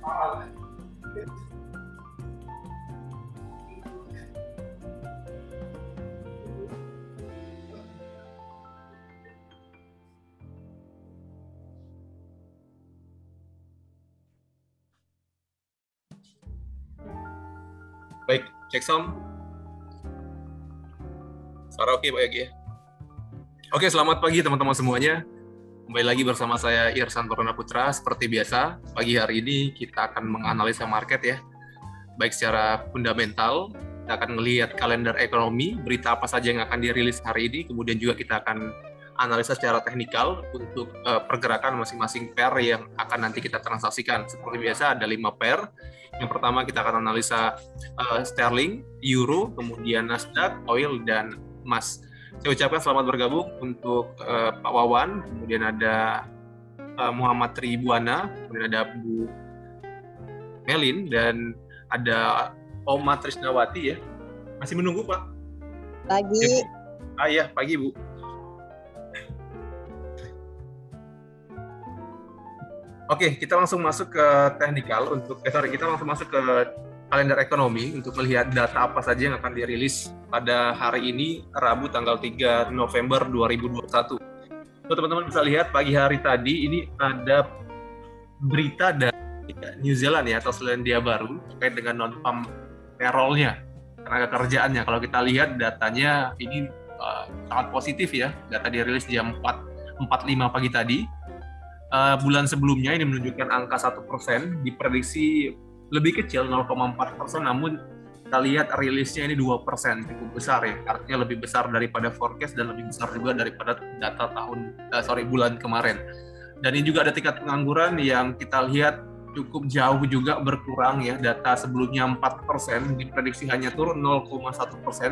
Baik, cek sound. Suara oke Pak Yagi ya? Oke, selamat pagi teman-teman semuanya. Kembali lagi bersama saya Irsan Torona Putra. Seperti biasa, pagi hari ini kita akan menganalisa market ya. Baik secara fundamental, kita akan melihat kalender ekonomi, berita apa saja yang akan dirilis hari ini, kemudian juga kita akan analisa secara teknikal untuk pergerakan masing-masing pair yang akan nanti kita transaksikan. Seperti biasa ada 5 pair. Yang pertama kita akan analisa sterling, euro, kemudian Nasdaq, oil, dan emas. Saya ucapkan selamat bergabung untuk Pak Wawan, kemudian ada Muhammad Tribuana, kemudian ada Bu Melin, dan ada Oma Trisnawati ya. Masih menunggu Pak? Pagi. Ya, pagi Bu. Oke, kita langsung masuk ke teknikal kita langsung masuk ke kalender ekonomi untuk melihat data apa saja yang akan dirilis pada hari ini, Rabu tanggal 3 November 2021. So, teman-teman bisa lihat pagi hari tadi ini ada berita dari New Zealand ya, atau Selandia Baru terkait dengan non-farm payroll-nya, tenaga kerjaannya. Kalau kita lihat datanya ini sangat positif ya, data dirilis jam 4.45 pagi tadi. Bulan sebelumnya ini menunjukkan angka 1%, diprediksi lebih kecil 0,4%, namun kita lihat rilisnya ini 2%, cukup besar ya, artinya lebih besar daripada forecast dan lebih besar juga daripada data bulan kemarin. Dan ini juga ada tingkat pengangguran yang kita lihat cukup jauh juga berkurang ya, data sebelumnya 4%, diprediksi hanya turun 0,1%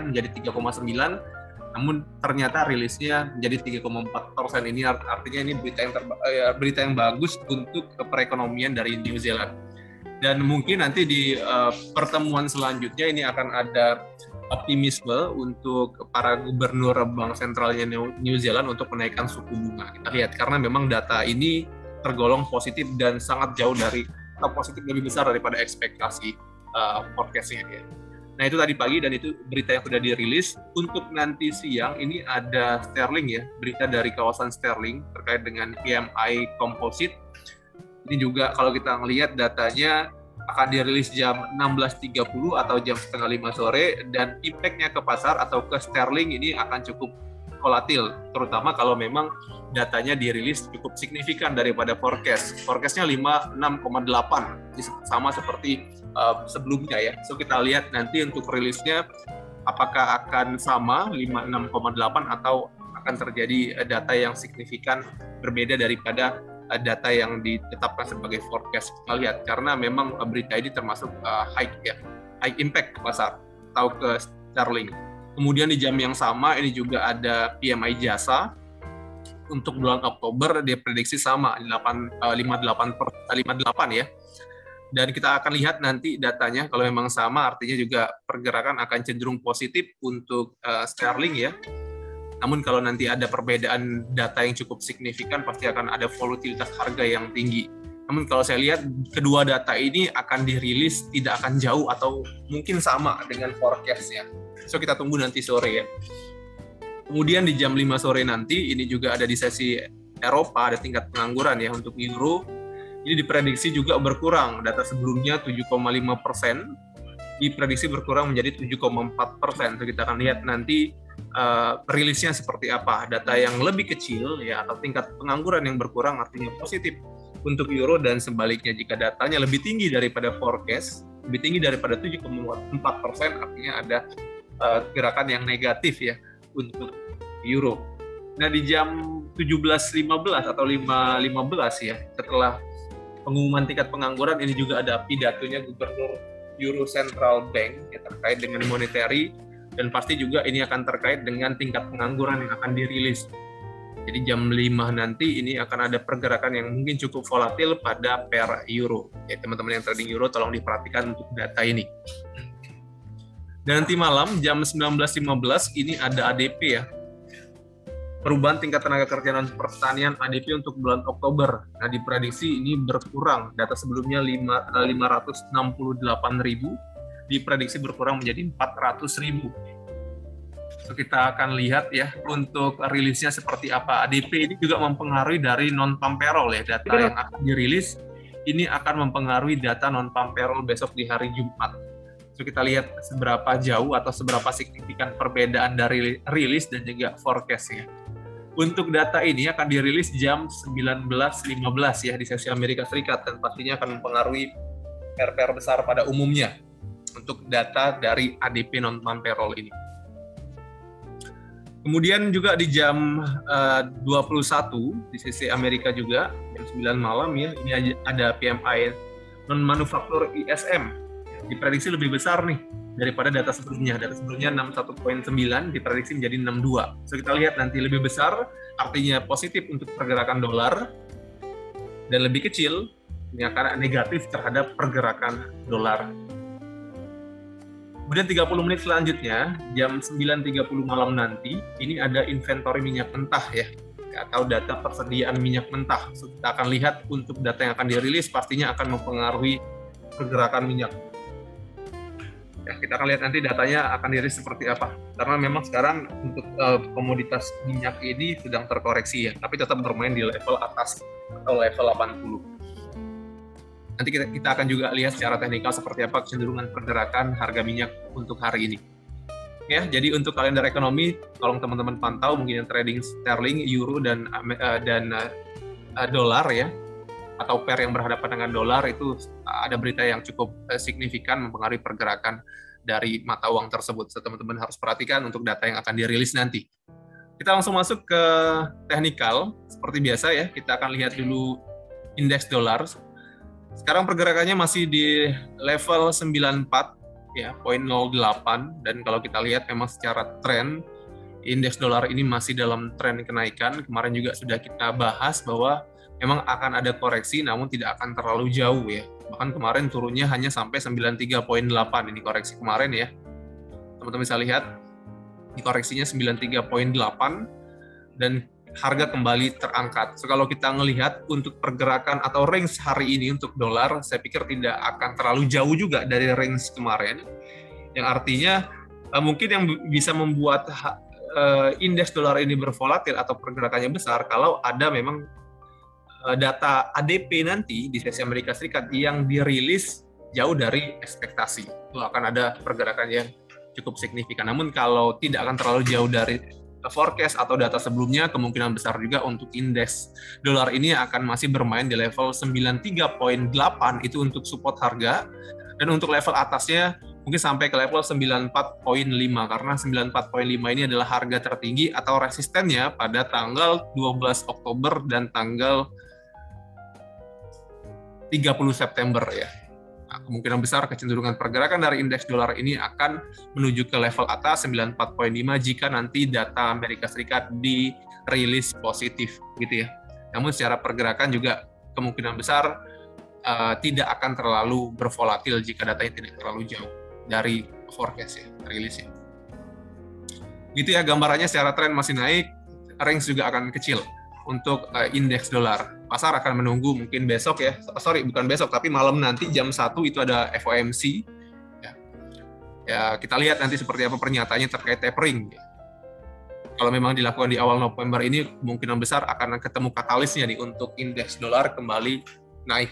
menjadi 3,9%, namun ternyata rilisnya menjadi 3,4%. Ini artinya ini berita yang bagus untuk perekonomian dari New Zealand. Dan mungkin nanti di pertemuan selanjutnya ini akan ada optimisme untuk para gubernur bank sentralnya New Zealand untuk menaikkan suku bunga. Kita lihat karena memang data ini tergolong positif dan sangat jauh dari positif, lebih besar daripada ekspektasi forecast-nya ya. Nah itu tadi pagi dan itu berita yang sudah dirilis. Untuk nanti siang ini ada sterling ya, berita dari kawasan sterling terkait dengan PMI Composite. Ini juga kalau kita melihat datanya akan dirilis jam 16.30 atau jam setengah 5 sore, dan impact-nya ke pasar atau ke sterling ini akan cukup volatil, terutama kalau memang datanya dirilis cukup signifikan daripada forecast. Forecast-nya 6,8, sama seperti sebelumnya ya. So kita lihat nanti untuk rilisnya apakah akan sama 6,8 atau akan terjadi data yang signifikan berbeda daripada data yang ditetapkan sebagai forecast. Kita lihat karena memang berita ini termasuk high impact ke pasar atau ke sterling. Kemudian di jam yang sama ini juga ada PMI jasa untuk bulan Oktober, dia prediksi sama 58 ya. Dan kita akan lihat nanti datanya, kalau memang sama artinya juga pergerakan akan cenderung positif untuk sterling ya. Namun kalau nanti ada perbedaan data yang cukup signifikan pasti akan ada volatilitas harga yang tinggi. Namun kalau saya lihat kedua data ini akan dirilis tidak akan jauh atau mungkin sama dengan forecast-nya. So kita tunggu nanti sore ya. Kemudian di jam 5 sore nanti ini juga ada di sesi Eropa, ada tingkat pengangguran ya untuk euro. Ini diprediksi juga berkurang. Data sebelumnya 7,5%, diprediksi berkurang menjadi 7,4%. So kita akan lihat nanti rilisnya seperti apa. Data yang lebih kecil ya atau tingkat pengangguran yang berkurang artinya positif untuk euro, dan sebaliknya jika datanya lebih tinggi daripada forecast, lebih tinggi daripada 7,4%, artinya ada gerakan yang negatif ya untuk euro. Nah di jam 17.15 atau 5.15 ya, setelah pengumuman tingkat pengangguran, ini juga ada pidatonya Gubernur Euro Central Bank ya, terkait dengan monetary, dan pasti juga ini akan terkait dengan tingkat pengangguran yang akan dirilis. Jadi jam 5 nanti ini akan ada pergerakan yang mungkin cukup volatil pada pair euro. Ya teman-teman yang trading euro tolong diperhatikan untuk data ini. Dan nanti malam jam 19.15 ini ada ADP ya. perubahan tingkat tenaga kerja dan pertanian ADP untuk bulan Oktober. Nah, diprediksi ini berkurang. Data sebelumnya 568.000, diprediksi berkurang menjadi 400.000. So, kita akan lihat ya untuk rilisnya seperti apa. ADP ini juga mempengaruhi dari non-farm payroll ya, data yang akan dirilis ini akan mempengaruhi data non-farm payroll besok di hari Jumat. So, kita lihat seberapa jauh atau seberapa signifikan perbedaan dari rilis dan juga forecast-nya. Untuk data ini akan dirilis jam 19.15 ya di sesi Amerika Serikat, dan pastinya akan mempengaruhi PR besar pada umumnya untuk data dari ADP non-farm payroll ini. Kemudian juga di jam 21 di sesi Amerika juga, jam 9 malam ya, ini ada PMI non-manufaktur ISM. Diprediksi lebih besar nih daripada data sebelumnya. Data sebelumnya 61.9, diprediksi menjadi 62. So, kita lihat nanti lebih besar, artinya positif untuk pergerakan dolar, dan lebih kecil, ini akan negatif terhadap pergerakan dolar. Kemudian 30 menit selanjutnya, jam 9.30 malam nanti, ini ada inventory minyak mentah ya, atau data persediaan minyak mentah. So, kita akan lihat untuk data yang akan dirilis, pastinya akan mempengaruhi pergerakan minyak. Ya, kita akan lihat nanti datanya akan dirilis seperti apa. Karena memang sekarang untuk komoditas minyak ini sedang terkoreksi ya, tapi tetap bermain di level atas atau level 80. Nanti kita akan juga lihat secara teknikal seperti apa kecenderungan pergerakan harga minyak untuk hari ini. Ya, jadi untuk kalender ekonomi, tolong teman-teman pantau mungkin yang trading sterling, euro dan dolar ya, atau pair yang berhadapan dengan dolar, itu ada berita yang cukup signifikan mempengaruhi pergerakan dari mata uang tersebut. So, teman-teman harus perhatikan untuk data yang akan dirilis nanti. Kita langsung masuk ke teknikal. Seperti biasa ya, kita akan lihat dulu indeks dolar. Sekarang pergerakannya masih di level 94 ya, 0.08, dan kalau kita lihat memang secara tren indeks dolar ini masih dalam tren kenaikan. Kemarin juga sudah kita bahas bahwa memang akan ada koreksi, namun tidak akan terlalu jauh ya. Bahkan kemarin turunnya hanya sampai 93.8, ini koreksi kemarin ya. Teman-teman bisa lihat, ini koreksinya 93.8, dan harga kembali terangkat. So, kalau kita melihat untuk pergerakan atau range hari ini untuk dolar, saya pikir tidak akan terlalu jauh juga dari range kemarin. Yang artinya mungkin yang bisa membuat indeks dolar ini bervolatil atau pergerakannya besar kalau ada memang data ADP nanti di sesi Amerika Serikat yang dirilis jauh dari ekspektasi. Itu akan ada pergerakan yang cukup signifikan. Namun kalau tidak akan terlalu jauh dari forecast atau data sebelumnya, kemungkinan besar juga untuk indeks dolar ini akan masih bermain di level 93.8, itu untuk support harga, dan untuk level atasnya mungkin sampai ke level 94.5, karena 94.5 ini adalah harga tertinggi atau resistennya pada tanggal 12 Oktober dan tanggal 30 September ya. Nah, kemungkinan besar kecenderungan pergerakan dari indeks dolar ini akan menuju ke level atas 94.5 jika nanti data Amerika Serikat dirilis positif gitu ya. Namun secara pergerakan juga kemungkinan besar tidak akan terlalu bervolatil jika datanya tidak terlalu jauh dari forecast ya, rilisnya. Gitu ya gambarannya, secara tren masih naik, range juga akan kecil untuk indeks dolar. Pasar akan menunggu mungkin besok ya, bukan besok, tapi malam nanti jam 1 itu ada FOMC. Ya, kita lihat nanti seperti apa pernyataannya terkait tapering. Kalau memang dilakukan di awal November ini, kemungkinan besar akan ketemu katalisnya nih untuk indeks dolar kembali naik.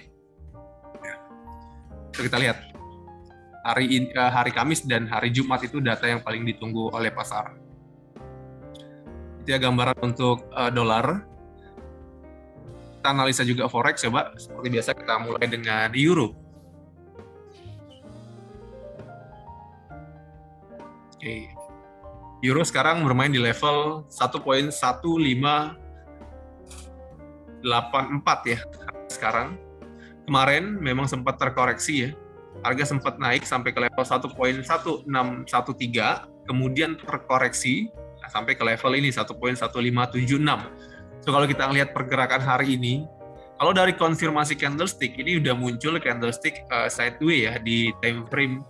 So, kita lihat hari Kamis dan hari Jumat itu data yang paling ditunggu oleh pasar. Itu ya gambaran untuk dolar. Kita analisa juga forex, coba seperti biasa kita mulai dengan euro. Oke. Euro sekarang bermain di level 1.1584 ya sekarang. Kemarin memang sempat terkoreksi ya. Harga sempat naik sampai ke level 1.1613, kemudian terkoreksi sampai ke level ini 1.1576. So, kalau kita lihat pergerakan hari ini, kalau dari konfirmasi candlestick, ini udah muncul candlestick sideways ya di time frame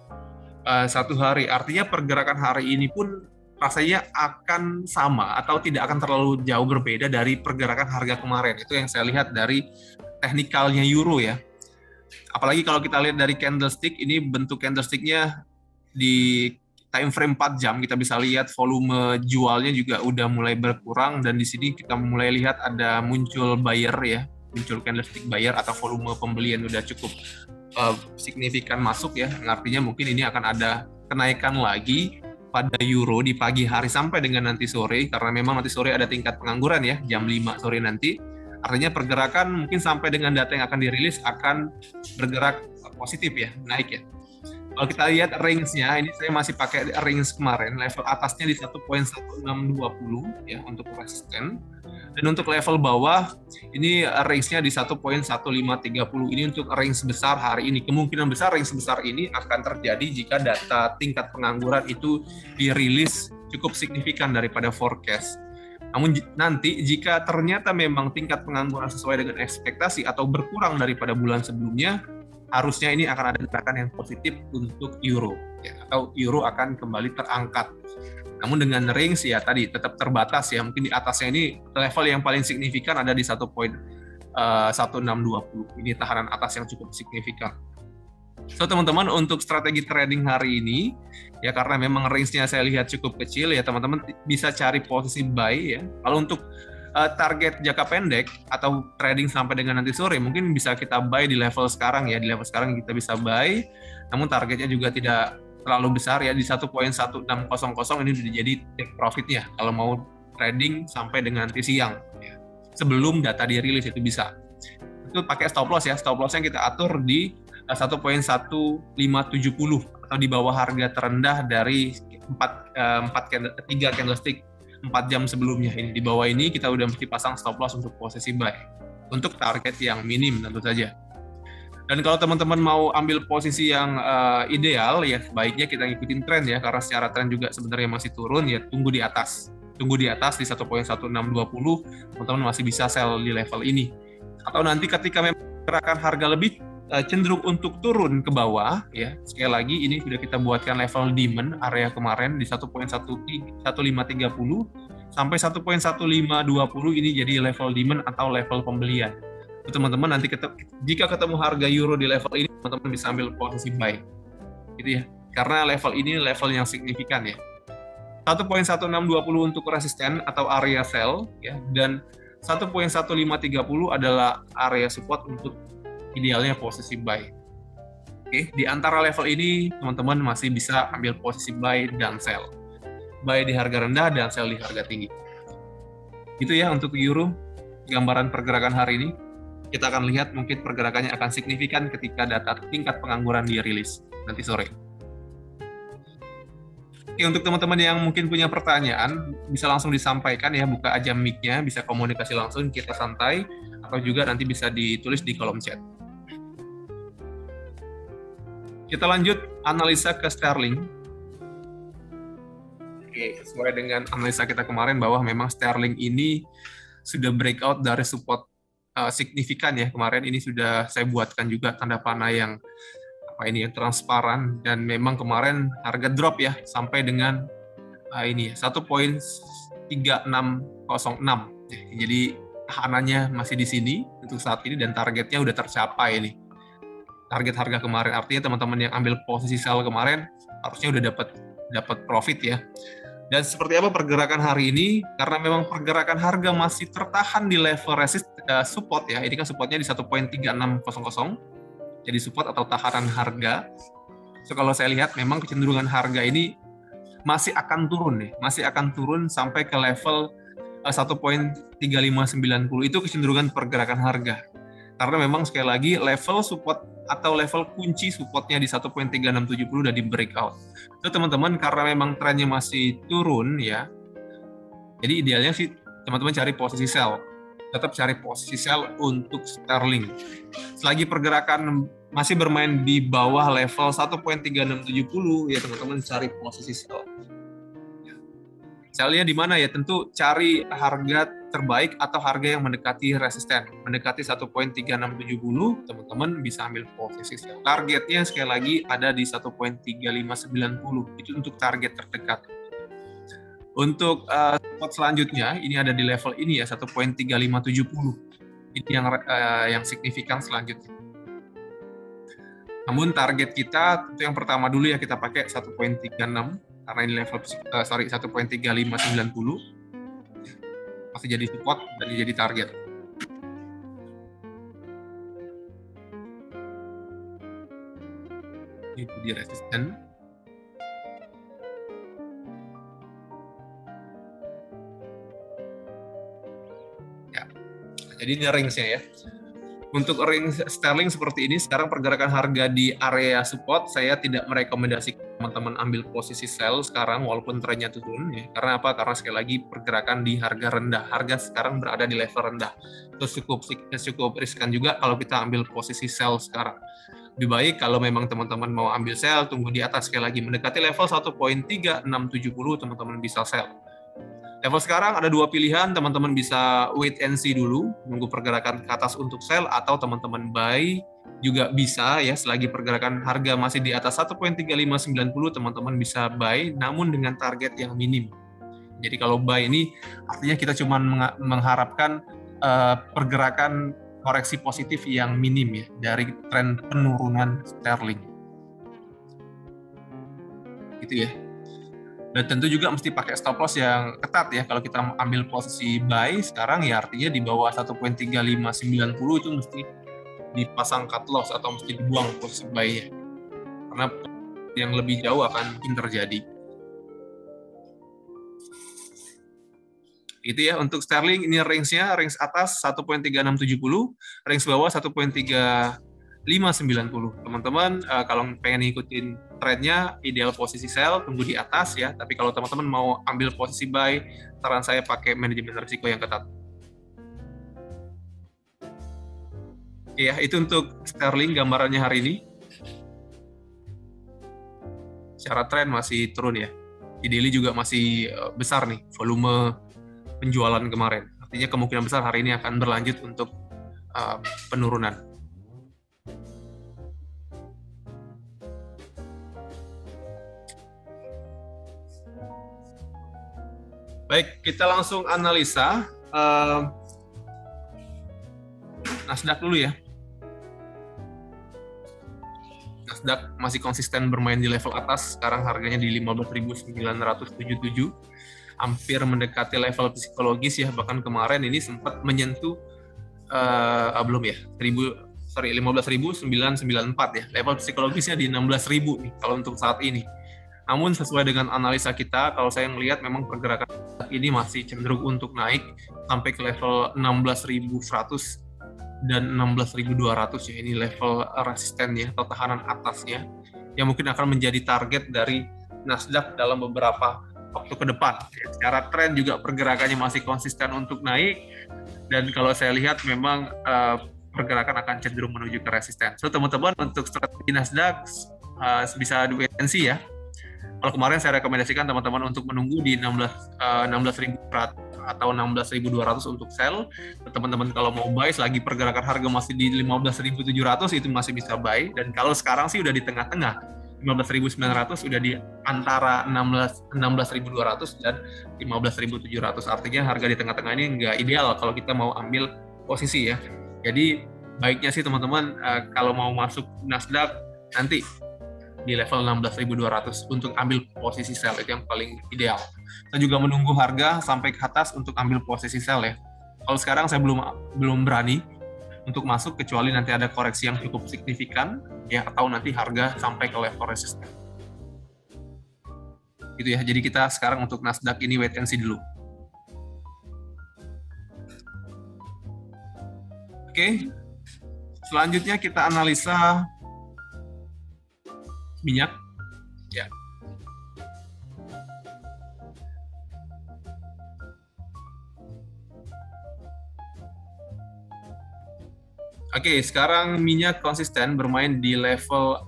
1 hari. Artinya pergerakan hari ini pun rasanya akan sama atau tidak akan terlalu jauh berbeda dari pergerakan harga kemarin. Itu yang saya lihat dari teknikalnya euro ya. Apalagi kalau kita lihat dari candlestick, ini bentuk candlesticknya di time frame 4 jam kita bisa lihat volume jualnya juga udah mulai berkurang, dan di sini kita mulai lihat ada muncul buyer ya, muncul candlestick buyer atau volume pembelian udah cukup signifikan masuk ya. Artinya mungkin ini akan ada kenaikan lagi pada euro di pagi hari sampai dengan nanti sore, karena memang nanti sore ada tingkat pengangguran ya, jam 5 sore nanti. Artinya pergerakan mungkin sampai dengan data yang akan dirilis akan bergerak positif ya, naik ya. Kalau kita lihat range-nya, ini saya masih pakai range kemarin, level atasnya di 1.1620 ya untuk resisten. Dan untuk level bawah, ini range-nya di 1.1530. Ini untuk range besar hari ini. Kemungkinan besar range besar ini akan terjadi jika data tingkat pengangguran itu dirilis cukup signifikan daripada forecast. Namun nanti jika ternyata memang tingkat pengangguran sesuai dengan ekspektasi atau berkurang daripada bulan sebelumnya, harusnya ini akan ada gerakan yang positif untuk euro ya, atau euro akan kembali terangkat. Namun dengan range ya tadi tetap terbatas ya, mungkin di atasnya ini level yang paling signifikan ada di 1.1620. Ini tahanan atas yang cukup signifikan. So teman-teman, untuk strategi trading hari ini ya, karena memang range-nya saya lihat cukup kecil ya, teman-teman bisa cari posisi buy ya. Kalau untuk target jangka pendek atau trading sampai dengan nanti sore, mungkin bisa kita buy di level sekarang ya. Di level sekarang kita bisa buy, namun targetnya juga tidak terlalu besar ya, di 1.1600 ini sudah jadi take profit-nya kalau mau trading sampai dengan nanti siang ya. Sebelum data dirilis itu bisa. Itu pakai stop loss ya. Stop loss-nya kita atur di 1.1570 atau di bawah harga terendah dari 3 candlestick 4 jam sebelumnya. Ini di bawah ini kita udah mesti pasang stop loss untuk posisi buy untuk target yang minim tentu saja. Dan kalau teman-teman mau ambil posisi yang ideal ya, baiknya kita ngikutin tren ya, karena secara tren juga sebenarnya masih turun ya. Tunggu di atas di 1.1620, teman-teman masih bisa sell di level ini. Atau nanti ketika memang gerakan harga lebih cenderung untuk turun ke bawah ya, sekali lagi ini sudah kita buatkan level demand area kemarin di 1.1530 sampai 1.1520, ini jadi level demand atau level pembelian. Teman-teman nanti jika ketemu harga euro di level ini, teman-teman bisa ambil posisi buy gitu ya, karena level ini level yang signifikan ya. 1.1620 untuk resisten atau area sell ya, dan 1.1530 adalah area support untuk idealnya posisi buy. Oke, di antara level ini teman-teman masih bisa ambil posisi buy dan sell. Buy di harga rendah dan sell di harga tinggi. Itu ya untuk euro, gambaran pergerakan hari ini. Kita akan lihat mungkin pergerakannya akan signifikan ketika data tingkat pengangguran dirilis nanti sore. Oke, untuk teman-teman yang mungkin punya pertanyaan, bisa langsung disampaikan ya, buka aja mic-nya, bisa komunikasi langsung, kita santai, atau juga nanti bisa ditulis di kolom chat. Kita lanjut analisa ke sterling. Oke, sesuai dengan analisa kita kemarin bahwa memang sterling ini sudah breakout dari support signifikan ya kemarin. Ini sudah saya buatkan juga tanda panah yang transparan, dan memang kemarin harga drop ya sampai dengan 1.3606. Jadi tahanannya masih di sini untuk saat ini, dan targetnya udah tercapai nih. Target harga kemarin, artinya teman-teman yang ambil posisi sell kemarin harusnya udah dapat profit ya. Dan seperti apa pergerakan hari ini? Karena memang pergerakan harga masih tertahan di level support ya. Ini kan supportnya di 1.3600. Jadi support atau tahanan harga. So kalau saya lihat memang kecenderungan harga ini masih akan turun nih, masih akan turun sampai ke level 1.3590. Itu kecenderungan pergerakan harga. Karena memang sekali lagi level support atau level kunci supportnya di 1.3670 udah di breakout. Itu teman-teman, karena memang trennya masih turun ya. Jadi idealnya sih teman-teman cari posisi sell. Tetap cari posisi sell untuk sterling. Selagi pergerakan masih bermain di bawah level 1.3670 ya, teman-teman cari posisi sell. Sellnya di mana ya? Tentu cari harga terbaik atau harga yang mendekati resisten. Mendekati 1.3670, teman-teman bisa ambil posisi sell. Targetnya sekali lagi ada di 1.3590. Itu untuk target terdekat. Untuk support selanjutnya, ini ada di level ini ya, 1.3570. Ini yang signifikan selanjutnya. Namun target kita, tentu yang pertama dulu ya kita pakai 1.36, karena ini level 1.3590. Masih jadi support dan jadi target. Itu di resisten. Ya, jadi ini range-nya ya. Untuk range sterling seperti ini, sekarang pergerakan harga di area support, saya tidak merekomendasikan teman-teman ambil posisi sell sekarang walaupun trennya turun. Ya. Karena apa? Karena sekali lagi pergerakan di harga rendah. Harga sekarang berada di level rendah. Terus cukup riskan juga kalau kita ambil posisi sell sekarang. Lebih baik kalau memang teman-teman mau ambil sell, tunggu di atas sekali lagi. Mendekati level 1.3670, teman-teman bisa sell. Level sekarang ada dua pilihan, teman-teman bisa wait and see dulu, nunggu pergerakan ke atas untuk sell, atau teman-teman buy juga bisa ya, selagi pergerakan harga masih di atas 1.3590, teman-teman bisa buy, namun dengan target yang minim. Jadi kalau buy ini artinya kita cuma mengharapkan pergerakan koreksi positif yang minim ya, dari tren penurunan sterling. Gitu ya. Dan tentu juga mesti pakai stop loss yang ketat ya. Kalau kita ambil posisi buy sekarang ya artinya di bawah 1.3590 itu mesti dipasang cut loss atau mesti dibuang posisi buy-nya. Karena yang lebih jauh akan mungkin terjadi. Itu ya untuk sterling, ini range-nya, range atas 1.3670, range bawah 1.3590. Teman-teman kalau pengen ikutin trennya, ideal posisi sell, tunggu di atas ya. Tapi kalau teman-teman mau ambil posisi buy, saran saya pakai manajemen risiko yang ketat. Ya, itu untuk sterling gambarannya hari ini. Secara tren masih turun ya. Di daily juga masih besar nih volume penjualan kemarin. Artinya kemungkinan besar hari ini akan berlanjut untuk penurunan. Baik, kita langsung analisa Nasdaq dulu ya. Nasdaq masih konsisten bermain di level atas, sekarang harganya di 15.977, hampir mendekati level psikologis ya, bahkan kemarin ini sempat menyentuh belum ya, 15.994 ya, level psikologisnya di 16.000 nih kalau untuk saat ini. Namun sesuai dengan analisa kita, kalau saya melihat memang pergerakan ini masih cenderung untuk naik sampai ke level 16.100 dan 16.200 ya, ini level resistennya atau tahanan atasnya yang mungkin akan menjadi target dari Nasdaq dalam beberapa waktu ke depan. Secara tren juga pergerakannya masih konsisten untuk naik, dan kalau saya lihat memang pergerakan akan cenderung menuju ke resisten. So teman-teman, untuk strategi Nasdaq bisa wait and see ya. Kalau kemarin saya rekomendasikan teman-teman untuk menunggu di 16.100 atau 16.200 untuk sell. Teman-teman kalau mau buy, selagi pergerakan harga masih di 15.700 itu masih bisa buy. Dan kalau sekarang sih udah di tengah-tengah, 15.900 udah di antara 16.200 dan 15.700. Artinya harga di tengah-tengah ini nggak ideal kalau kita mau ambil posisi ya. Jadi baiknya sih teman-teman kalau mau masuk Nasdaq nanti di level 16.200 untuk ambil posisi sell, itu yang paling ideal. Kita juga menunggu harga sampai ke atas untuk ambil posisi sell ya. Kalau sekarang saya belum berani untuk masuk kecuali nanti ada koreksi yang cukup signifikan ya, atau nanti harga sampai ke level resisten. Gitu ya. Jadi kita sekarang untuk Nasdaq ini wait and see dulu. Oke. Selanjutnya kita analisa minyak ya. Oke, sekarang minyak konsisten bermain di level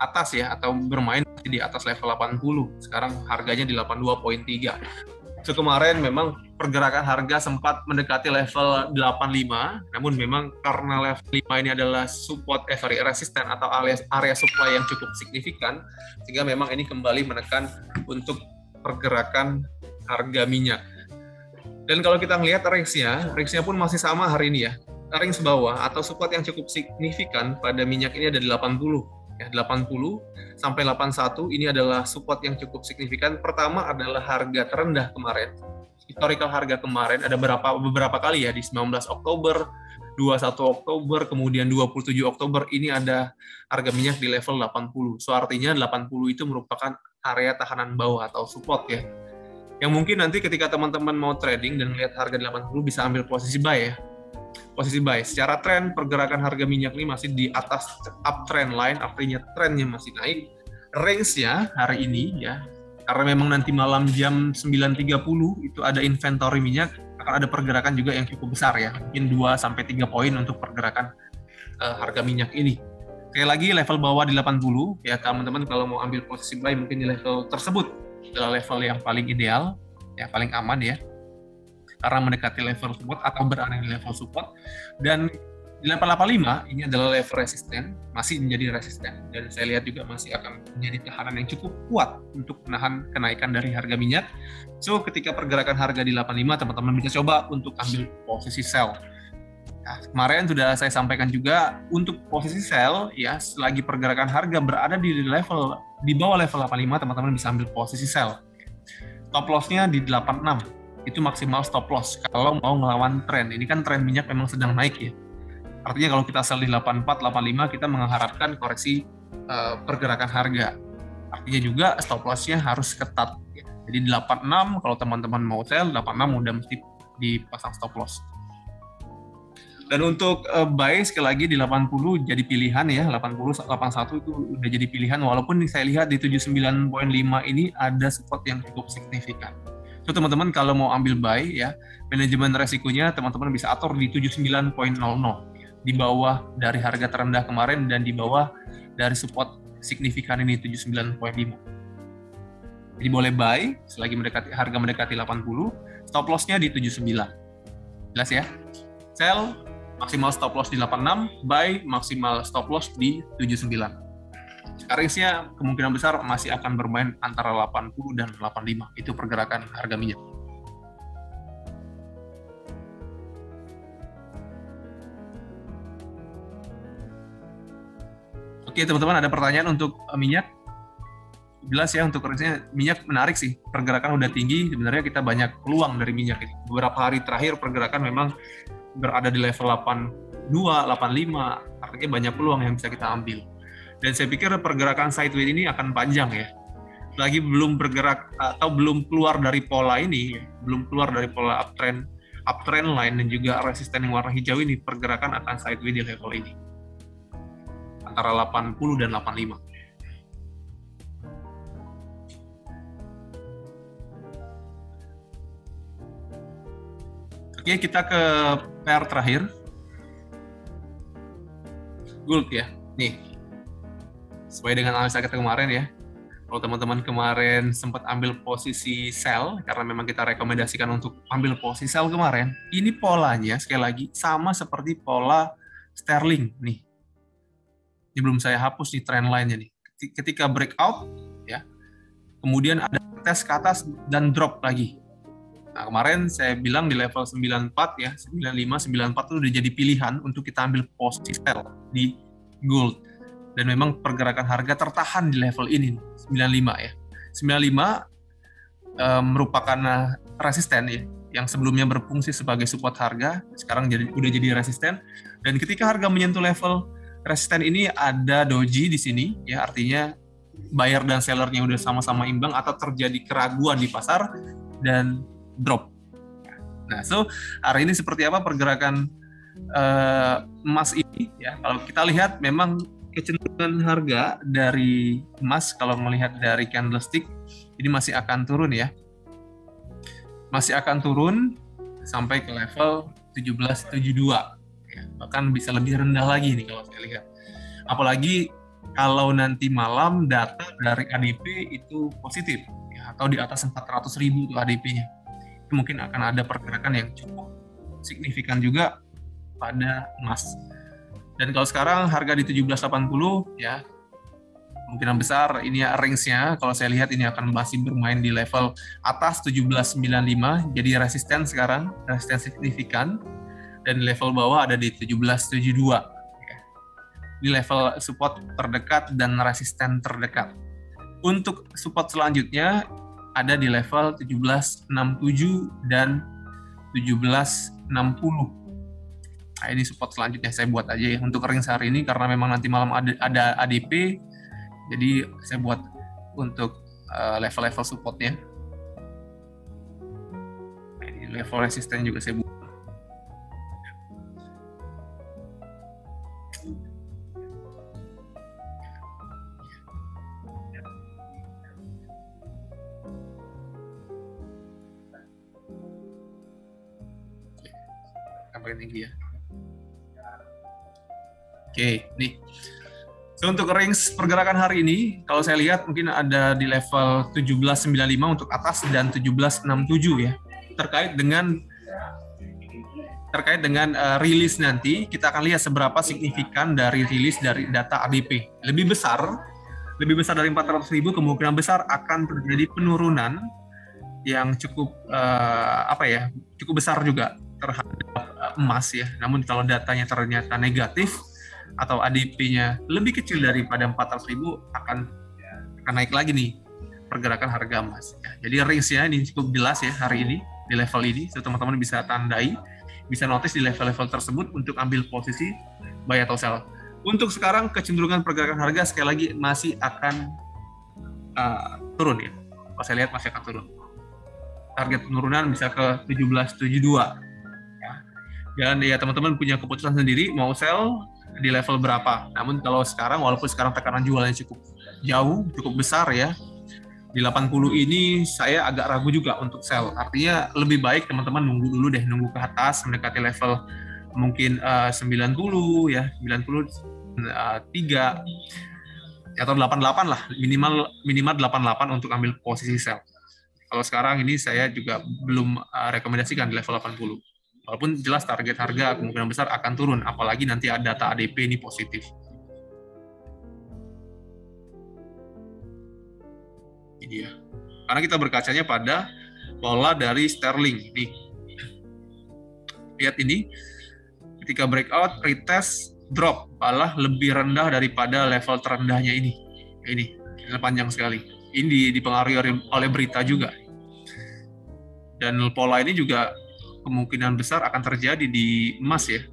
atas ya, atau bermain di atas level 80. Sekarang harganya di 82.3. So, kemarin memang pergerakan harga sempat mendekati level 85, namun memang karena level 5 ini adalah resisten atau area supply yang cukup signifikan, sehingga memang ini kembali menekan untuk pergerakan harga minyak. Dan kalau kita melihat range-nya pun masih sama hari ini ya. Range bawah atau support yang cukup signifikan pada minyak ini ada 80. Ya, 80 sampai 81 ini adalah support yang cukup signifikan. Pertama adalah harga terendah kemarin. Historical harga kemarin ada beberapa kali ya, di 19 Oktober, 21 Oktober, kemudian 27 Oktober ini ada harga minyak di level 80. So artinya 80 itu merupakan area tahanan bawah atau support ya. Yang mungkin nanti ketika teman-teman mau trading dan melihat harga 80 bisa ambil posisi buy ya. Posisi buy. Secara tren pergerakan harga minyak ini masih di atas uptrend line, artinya trennya masih naik. Range-nya hari ini ya, karena memang nanti malam jam 9.30 itu ada inventory minyak, akan ada pergerakan juga yang cukup besar ya, mungkin 2-3 poin untuk pergerakan harga minyak ini. Sekali lagi level bawah di 80 ya, teman-teman kalau mau ambil posisi buy mungkin di level tersebut adalah level yang paling ideal ya, paling aman ya, karena mendekati level support atau berada di level support. Dan di level 85 ini adalah level resisten, masih menjadi resisten, dan saya lihat juga masih akan menjadi tahanan yang cukup kuat untuk menahan kenaikan dari harga minyak. So ketika pergerakan harga di 85, teman-teman bisa coba untuk ambil posisi sell. Nah, kemarin sudah saya sampaikan juga untuk posisi sell ya, selagi pergerakan harga berada di level di bawah level 85, teman-teman bisa ambil posisi sell. Stop loss-nya di 86, itu maksimal stop loss kalau mau ngelawan tren. Ini kan tren minyak memang sedang naik ya. Artinya kalau kita sell di 84, 85, kita mengharapkan koreksi pergerakan harga. Artinya juga stop loss-nya harus ketat. Ya. Jadi di 86, kalau teman-teman mau sell, 86 udah mesti dipasang stop loss. Dan untuk buy sekali lagi di 80 jadi pilihan ya, 80, 81 itu udah jadi pilihan, walaupun saya lihat di 79.5 ini ada support yang cukup signifikan. So teman-teman kalau mau ambil buy ya, manajemen resikonya teman-teman bisa atur di 79.00. Di bawah dari harga terendah kemarin dan di bawah dari support signifikan ini 79.5. Jadi boleh buy selagi harga mendekati 80, stop loss-nya di 79. Jelas ya? Sell maksimal stop loss di 86, buy maksimal stop loss di 79. Range-nya kemungkinan besar masih akan bermain antara 80 dan 85. Itu pergerakan harga minyak. Oke teman-teman, ada pertanyaan untuk minyak? Jelas ya, untuk range-nya minyak menarik sih. Pergerakan udah tinggi, sebenarnya kita banyak peluang dari minyak ini. Beberapa hari terakhir pergerakan memang berada di level 82, 85, artinya banyak peluang yang bisa kita ambil. Dan saya pikir pergerakan sideways ini akan panjang ya. Lagi belum bergerak atau belum keluar dari pola ini, belum keluar dari pola uptrend line dan juga resisten yang warna hijau ini, pergerakan akan sideways di level ini. Antara 80 dan 85. Oke, kita ke pair terakhir. Gold ya. Nih. Sesuai dengan analisa kita kemarin ya. Kalau teman-teman kemarin sempat ambil posisi sell, karena memang kita rekomendasikan untuk ambil posisi sell kemarin, ini polanya sekali lagi sama seperti pola sterling nih. Ini belum saya hapus di trend line-nya nih. Ketika breakout ya, kemudian ada tes ke atas dan drop lagi. Nah, kemarin saya bilang di level 94 ya, 95, 94 itu udah jadi pilihan untuk kita ambil posisi sell di gold. Dan memang pergerakan harga tertahan di level ini, 95 ya. 95 merupakan resisten ya, yang sebelumnya berfungsi sebagai support harga, sekarang udah jadi resisten. Dan ketika harga menyentuh level resisten ini ada doji di sini, ya artinya buyer dan sellernya udah sama-sama imbang atau terjadi keraguan di pasar dan drop. Nah, so hari ini seperti apa pergerakan emas ini? Ya, kalau kita lihat memang kecenderungan harga dari emas kalau melihat dari candlestick ini masih akan turun ya, masih akan turun sampai ke level 1772. Ya, bahkan bisa lebih rendah lagi nih kalau saya lihat. Apalagi kalau nanti malam data dari ADP itu positif ya, atau di atas 400.000 itu ADP-nya. Itu mungkin akan ada pergerakan yang cukup signifikan juga pada emas. Dan kalau sekarang harga di 1780 ya, kemungkinan besar ini range-nya kalau saya lihat ini akan masih bermain di level atas 1795, jadi resisten sekarang, resisten signifikan, dan level bawah ada di 1772. Ini level support terdekat dan resisten terdekat. Untuk support selanjutnya ada di level 1767 dan 1760. Nah, ini support selanjutnya saya buat aja ya untuk range hari ini karena memang nanti malam ada ADP, jadi saya buat untuk level-level supportnya. Nah, ini level resisten juga saya buat. Paling tinggi ya. Oke, nih. So, untuk range pergerakan hari ini, kalau saya lihat mungkin ada di level 1795 untuk atas dan 1767 ya. Terkait dengan rilis nanti, kita akan lihat seberapa signifikan dari rilis dari data ADP. Lebih besar dari 400.000, kemungkinan besar akan terjadi penurunan yang cukup cukup besar juga terhadap emas ya. Namun kalau datanya ternyata negatif atau ADP-nya lebih kecil daripada 400.000 akan naik lagi nih pergerakan harga emas ya. Jadi range-nya ini cukup jelas ya hari ini di level ini. So, teman-teman bisa tandai, bisa notice di level-level tersebut untuk ambil posisi buy atau sell. Untuk sekarang kecenderungan pergerakan harga sekali lagi masih akan turun ya. Kalau saya lihat masih akan turun. Target penurunan bisa ke 1772. Dan ya teman-teman punya keputusan sendiri mau sell di level berapa. Namun kalau sekarang, walaupun sekarang tekanan jualnya cukup jauh, cukup besar ya, di 80 ini saya agak ragu juga untuk sell. Artinya lebih baik teman-teman nunggu dulu deh, nunggu ke atas mendekati level mungkin 90 ya, 93 atau 88 lah, minimal 88 untuk ambil posisi sell. Kalau sekarang ini saya juga belum rekomendasikan di level 80. Walaupun jelas target harga kemungkinan besar akan turun, apalagi nanti ada data ADP ini positif. Ini dia. Karena kita berkacanya pada pola dari sterling. Nih. Lihat ini, ketika breakout, retest, drop, malah lebih rendah daripada level terendahnya ini. Ini panjang sekali. Ini dipengaruhi oleh berita juga. Dan pola ini juga kemungkinan besar akan terjadi di emas ya.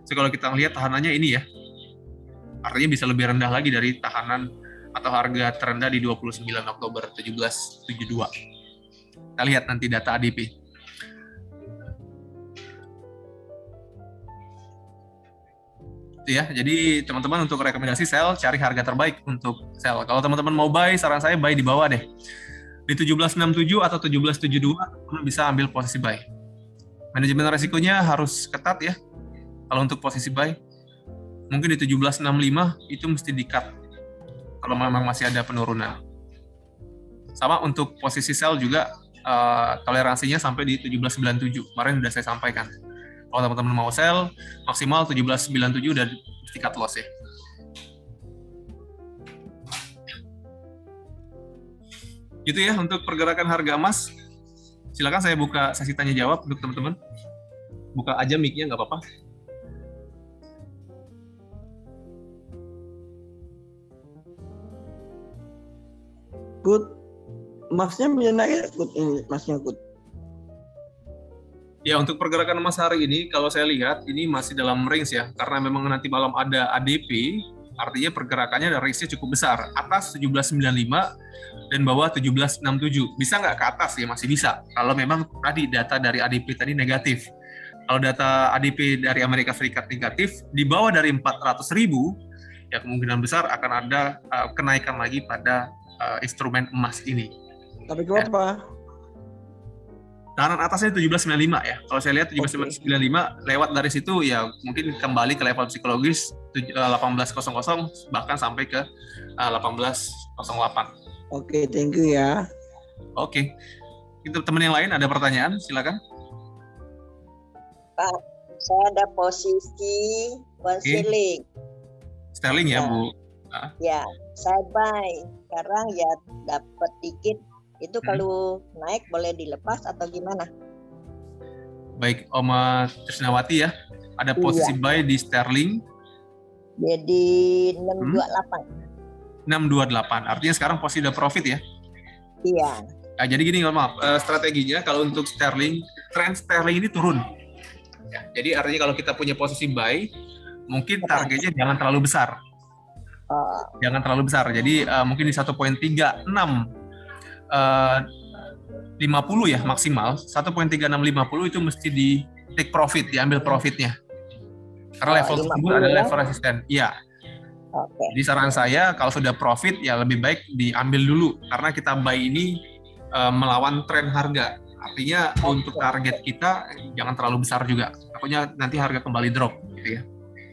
So, kalau kita lihat tahanannya ini ya, artinya bisa lebih rendah lagi dari tahanan atau harga terendah di 29 Oktober 1772. Kita lihat nanti data ADP. Itu ya, jadi teman-teman untuk rekomendasi sell, cari harga terbaik untuk sell. Kalau teman-teman mau buy, saran saya buy di bawah deh. Di 1767 atau 1772, teman bisa ambil posisi buy. Manajemen resikonya harus ketat ya. Kalau untuk posisi buy, mungkin di 1765 itu mesti di-cut kalau memang masih ada penurunan. Sama untuk posisi sell juga toleransinya sampai di 1797. Kemarin sudah saya sampaikan. Kalau teman-teman mau sell, maksimal 1797 dan mesti cut loss ya. Gitu ya untuk pergerakan harga emas. Silakan saya buka sesi tanya jawab untuk teman-teman. Buka aja mic-nya nggak apa-apa. Good. Masnya naik ini masnya good. Ya untuk pergerakan emas hari ini kalau saya lihat ini masih dalam range ya karena memang nanti malam ada ADP, artinya pergerakannya ada range-nya cukup besar, atas 1795 dan bawah 1767. Bisa nggak ke atas ya? Masih bisa. Kalau memang tadi data dari ADP tadi negatif. Kalau data ADP dari Amerika Serikat negatif, di bawah dari 400.000, ya kemungkinan besar akan ada kenaikan lagi pada instrumen emas ini. Tapi kenapa? Tahanan atasnya 1795 ya. Kalau saya lihat 1795 lewat dari situ ya mungkin kembali ke level psikologis 1800 bahkan sampai ke 1808. Oke, thank you ya. Oke. Untuk teman yang lain ada pertanyaan, silakan. Pak, saya ada posisi sterling. Sterling ya, Bu. Ya, saya buy. Sekarang ya dapat dikit. Itu kalau naik boleh dilepas atau gimana? Baik, Oma Trisnawati ya. Ada posisi buy di sterling. Jadi 628. 628. Artinya sekarang posisi udah profit ya? Iya. Nah, jadi gini, maaf, strateginya kalau untuk sterling, tren sterling ini turun. Ya, jadi artinya kalau kita punya posisi buy, mungkin targetnya jangan terlalu besar. Jangan terlalu besar. Jadi mungkin di 1.3650 ya maksimal. 1.3650 itu mesti di take profit, diambil profitnya. Karena level tersebut adalah level resisten. Iya. Jadi saran saya kalau sudah profit ya lebih baik diambil dulu karena kita buy ini melawan tren harga. Artinya untuk target kita jangan terlalu besar juga. Takutnya nanti harga kembali drop gitu ya.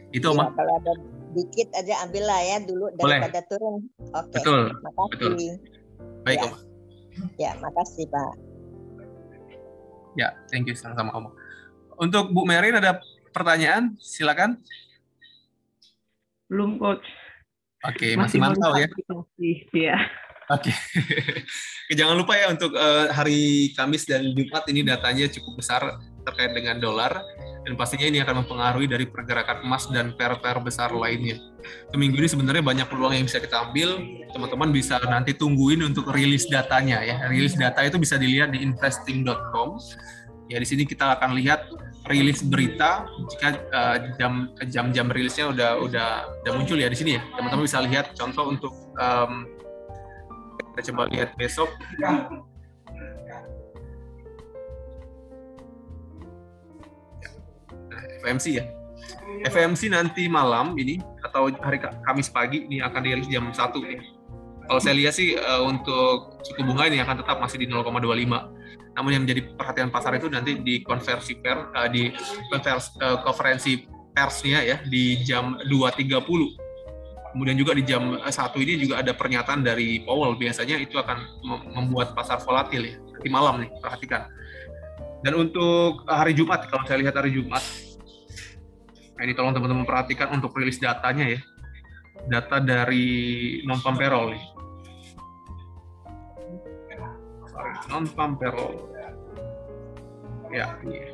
Itu ya, kalau ada dikit aja ambillah ya dulu daripada turun. Oke. Betul. Makasih. Betul. Baik, ya. Om. Ya, makasih, Pak. Ya, thank you sama-sama, Om. Untuk Bu Merin ada pertanyaan? Silakan. Belum, Coach. Oke, masih mantau ya. Iya. Oke. Jangan lupa ya untuk hari Kamis dan Jumat ini datanya cukup besar terkait dengan dolar. Dan pastinya ini akan mempengaruhi dari pergerakan emas dan pair-pair besar lainnya. Seminggu ini sebenarnya banyak peluang yang bisa kita ambil. Teman-teman bisa nanti tungguin untuk rilis datanya ya. Rilis data itu bisa dilihat di investing.com. Ya di sini kita akan lihat rilis berita jika jam-jam rilisnya udah muncul ya di sini ya. Teman-teman bisa lihat contoh untuk kita coba lihat besok. FMC ya. FMC nanti malam ini atau hari Kamis pagi ini akan dirilis jam 1 ya. Kalau saya lihat sih untuk suku bunga ini akan tetap masih di 0,25. Namun yang menjadi perhatian pasar itu nanti di konferensi persnya ya di jam 2.30. Kemudian juga di jam 1 ini juga ada pernyataan dari Powell. Biasanya itu akan membuat pasar volatil ya. Nanti malam nih, perhatikan. Dan untuk hari Jumat, kalau saya lihat hari Jumat, nah ini tolong teman-teman perhatikan untuk rilis datanya ya. Data dari non-farm payroll nih. Non-farm payroll. Ya, ini.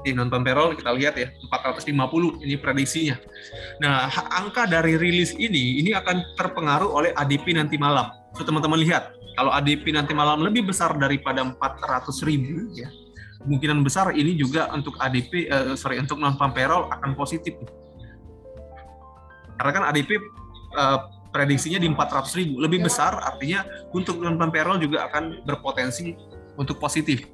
Di non-farm payroll kita lihat ya, 450 ini prediksinya. Nah, angka dari rilis ini akan terpengaruh oleh ADP nanti malam. So, teman-teman lihat, kalau ADP nanti malam lebih besar daripada 400.000 ya, kemungkinan besar ini juga untuk ADP untuk non-farm payroll akan positif. Karena kan ADP prediksinya di 400.000 lebih besar, artinya untuk non-farm payroll juga akan berpotensi untuk positif.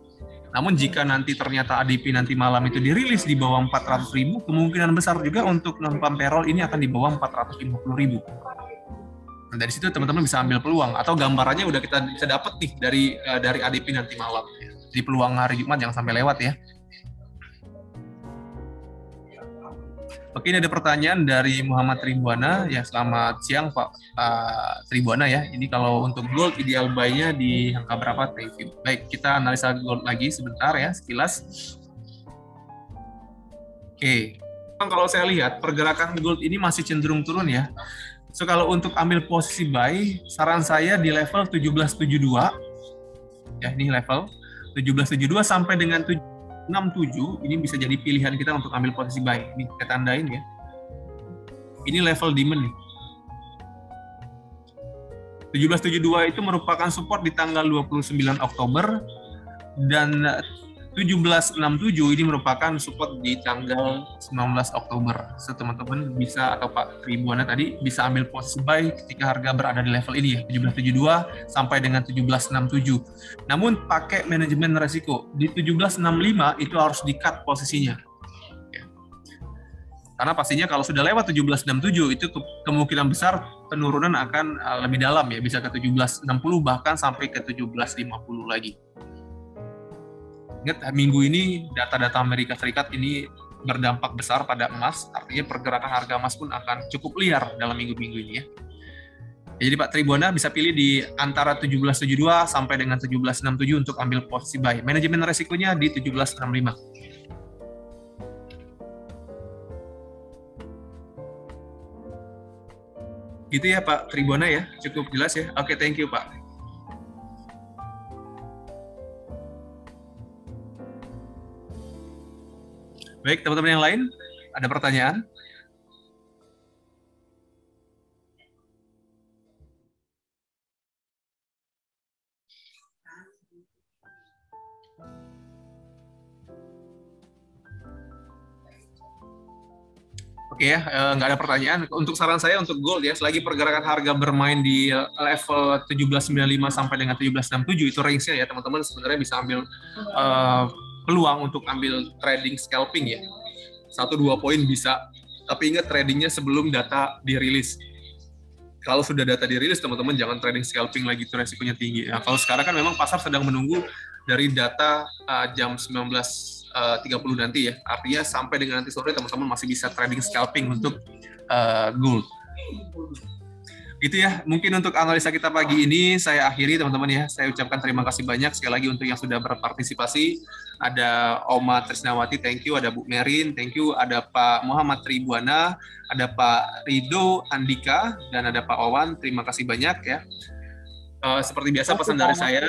Namun jika nanti ternyata ADP nanti malam itu dirilis di bawah 400.000, kemungkinan besar juga untuk non-farm payroll ini akan di bawah 450.000. Nah, dari situ teman-teman bisa ambil peluang atau gambarannya udah kita bisa dapat nih dari ADP nanti malam. Di peluang hari Jumat jangan sampai lewat ya. Oke, ini ada pertanyaan dari Muhammad Tribuana. Ya, selamat siang Pak Tribuana ya. Ini kalau untuk gold ideal buy-nya di angka berapa? Thank you. Baik, kita analisa gold lagi sebentar ya, sekilas. Oke, kalau saya lihat pergerakan gold ini masih cenderung turun ya. So, kalau untuk ambil posisi buy, saran saya di level 1772. Ya, ini level 1772 sampai dengan 67, ini bisa jadi pilihan kita untuk ambil posisi buy. Ini kita tandain ya. Ini level demand nih. 1772 itu merupakan support di tanggal 29 Oktober dan 1767 ini merupakan support di tanggal 19 Oktober. So, teman-teman bisa atau Pak Tribuana tadi bisa ambil posisi buy ketika harga berada di level ini ya, 1772 sampai dengan 1767. Namun pakai manajemen resiko. Di 1765 itu harus di-cut posisinya. Karena pastinya kalau sudah lewat 1767 itu kemungkinan besar penurunan akan lebih dalam ya, bisa ke 1760 bahkan sampai ke 1750 lagi. Ingat, minggu ini data-data Amerika Serikat ini berdampak besar pada emas, artinya pergerakan harga emas pun akan cukup liar dalam minggu-minggu ini ya. Jadi Pak Tribuana bisa pilih di antara 1772 sampai dengan 1767 untuk ambil posisi buy. Manajemen resikonya di 1765. Gitu ya Pak Tribona ya, cukup jelas ya. Oke, thank you Pak. Baik, teman-teman yang lain, ada pertanyaan? Oke ya, nggak ada pertanyaan. Untuk saran saya untuk gold ya, selagi pergerakan harga bermain di level 1795 sampai dengan 1767 itu range-nya ya, teman-teman sebenarnya bisa ambil peluang untuk ambil trading scalping ya. 1-2 poin bisa, tapi ingat tradingnya sebelum data dirilis. Kalau sudah data dirilis, teman-teman jangan trading scalping lagi, itu resikonya tinggi. Nah, kalau sekarang kan memang pasar sedang menunggu dari data jam 19.30 nanti ya. Artinya sampai dengan nanti sore teman-teman masih bisa trading scalping untuk gold. Itu ya, mungkin untuk analisa kita pagi ini saya akhiri teman-teman ya. Saya ucapkan terima kasih banyak sekali lagi untuk yang sudah berpartisipasi. Ada Oma Trisnawati, thank you. Ada Bu Merin, thank you. Ada Pak Muhammad Tribuana, ada Pak Rido Andika, dan ada Pak Wawan. Terima kasih banyak ya. Seperti biasa pesan dari saya,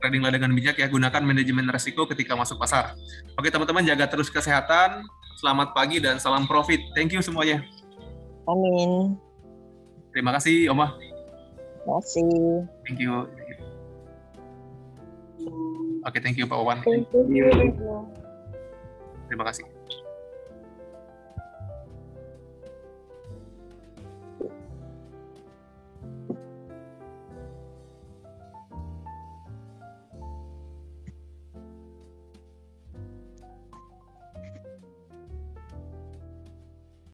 tradinglah dengan bijak ya, gunakan manajemen risiko ketika masuk pasar. Oke teman-teman, jaga terus kesehatan. Selamat pagi dan salam profit. Thank you semuanya. Amin. Terima kasih Oma. Terima kasih. Thank you. Oke, thank you Pak Wawan. Thank you. Terima kasih.